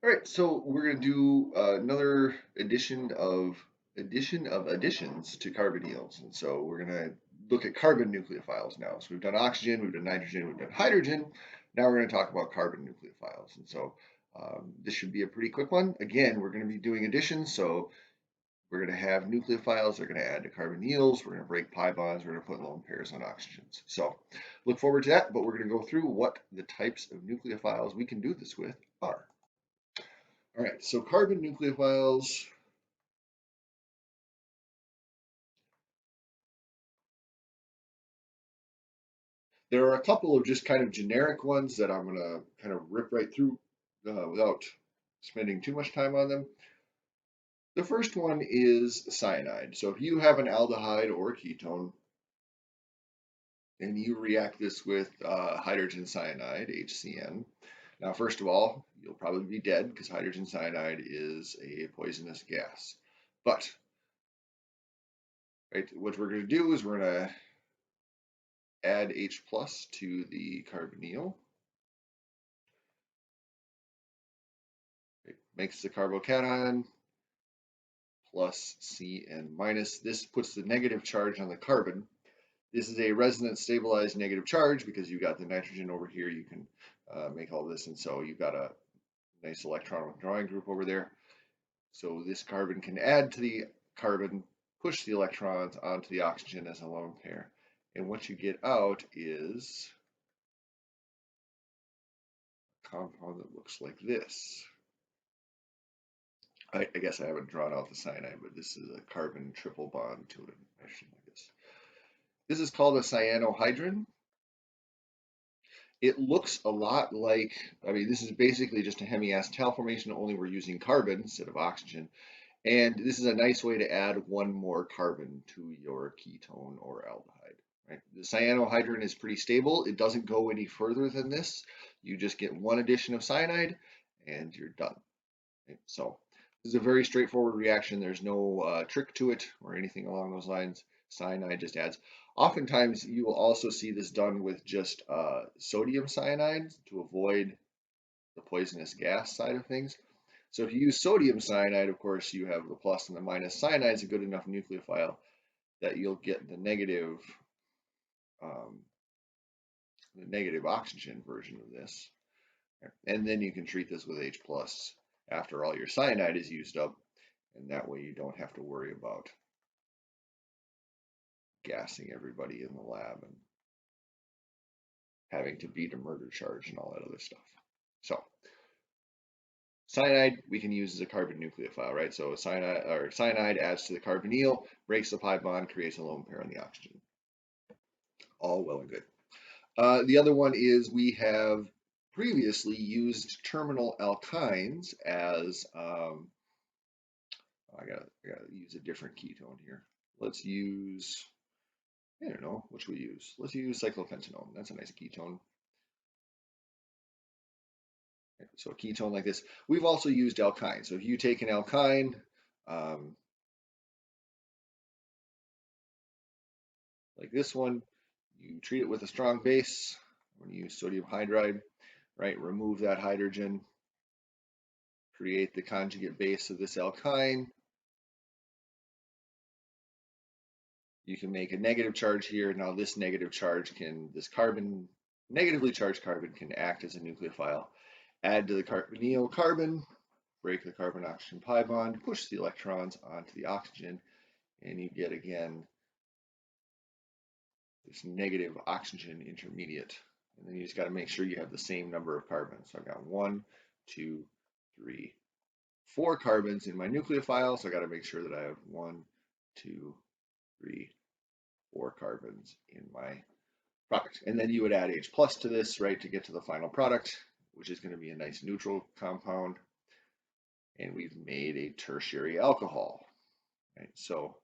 All right, so we're going to do another additions to carbonyls, and so we're going to look at carbon nucleophiles now. So we've done oxygen, we've done nitrogen, we've done hydrogen. Now we're going to talk about carbon nucleophiles, and so this should be a pretty quick one. Again, we're going to be doing additions, so we're going to have nucleophiles. They're going to add to carbonyls. We're going to break pi bonds. We're going to put lone pairs on oxygens. So look forward to that. But we're going to go through what the types of nucleophiles we can do this with are. All right, so carbon nucleophiles, there are a couple of just kind of generic ones that I'm going to kind of rip right through without spending too much time on them. The first one is cyanide. So if you have an aldehyde or a ketone and you react this with hydrogen cyanide, HCN, now first of all, you'll probably be dead because hydrogen cyanide is a poisonous gas. But right, what we're going to do is we're going to add H plus to the carbonyl. It makes the carbocation plus Cn minus. This puts the negative charge on the carbon. This is a resonance stabilized negative charge because you got the nitrogen over here. You can make all this, and so you've got a nice electron withdrawing group over there. So this carbon can add to the carbon, push the electrons onto the oxygen as a lone pair. And what you get out is a compound that looks like this. I guess I haven't drawn out the cyanide, but this is a carbon triple bond to an nitrogen like this. This is called a cyanohydrin. It looks a lot like, this is basically just a hemiacetal formation, only we're using carbon instead of oxygen. And this is a nice way to add one more carbon to your ketone or aldehyde. Right? The cyanohydrin is pretty stable. It doesn't go any further than this. You just get one addition of cyanide and you're done. Right? So this is a very straightforward reaction. There's no trick to it or anything along those lines. Cyanide just adds. Oftentimes, you will also see this done with just sodium cyanide to avoid the poisonous gas side of things. So if you use sodium cyanide, of course, you have the plus and the minus. Cyanide is a good enough nucleophile that you'll get the negative oxygen version of this. And then you can treat this with H plus after all your cyanide is used up, and that way you don't have to worry about gassing everybody in the lab and having to beat a murder charge and all that other stuff. So cyanide we can use as a carbon nucleophile, right? So cyanide adds to the carbonyl, breaks the pi bond, creates a lone pair on the oxygen. All well and good. The other one is we have previously used terminal alkynes as I gotta use a different ketone here. Let's use, I don't know, what should we use? Let's use cyclopentane. That's a nice ketone. So a ketone like this. We've also used alkyne. So if you take an alkyne, like this one, you treat it with a strong base. I'm going to use sodium hydride, right? Remove that hydrogen, create the conjugate base of this alkyne. You can make a negative charge here. Now this negative charge this negatively charged carbon can act as a nucleophile. Add to the carbonyl carbon, break the carbon-oxygen pi bond, push the electrons onto the oxygen, and you get again this negative oxygen intermediate. And then you just got to make sure you have the same number of carbons. So I've got 1, 2, 3, 4 carbons in my nucleophile. So I got to make sure that I have 1, 2, 3, 4 carbons in my product. And then you would add H plus to this, right, to get to the final product, which is going to be a nice neutral compound. And we've made a tertiary alcohol, right? So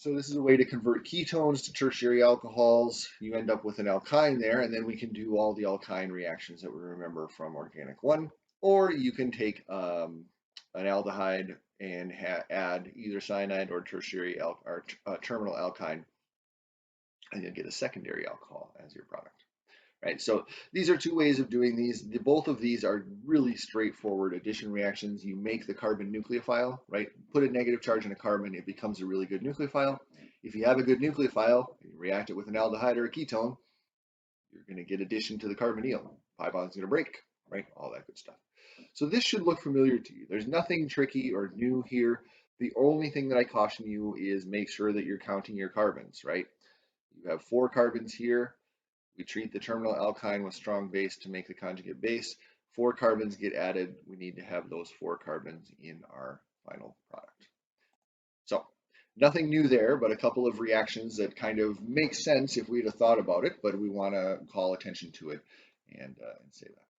this is a way to convert ketones to tertiary alcohols. You end up with an alkyne there, and then we can do all the alkyne reactions that we remember from organic 1. Or you can take an aldehyde and add either cyanide or tertiary terminal alkyne, and you'll get a secondary alcohol as your product. right? So these are two ways of doing these. Both of these are really straightforward addition reactions. You make the carbon nucleophile, right? Put a negative charge on a carbon, it becomes a really good nucleophile. If you have a good nucleophile, you react it with an aldehyde or a ketone, you're going to get addition to the carbonyl. Pi bond's going to break, right? All that good stuff. So this should look familiar to you. There's nothing tricky or new here. The only thing that I caution you is make sure that you're counting your carbons, right? You have 4 carbons here. We treat the terminal alkyne with strong base to make the conjugate base. 4 carbons get added. We need to have those 4 carbons in our final product. So nothing new there, but a couple of reactions that kind of make sense if we'd have thought about it, but we want to call attention to it and say that.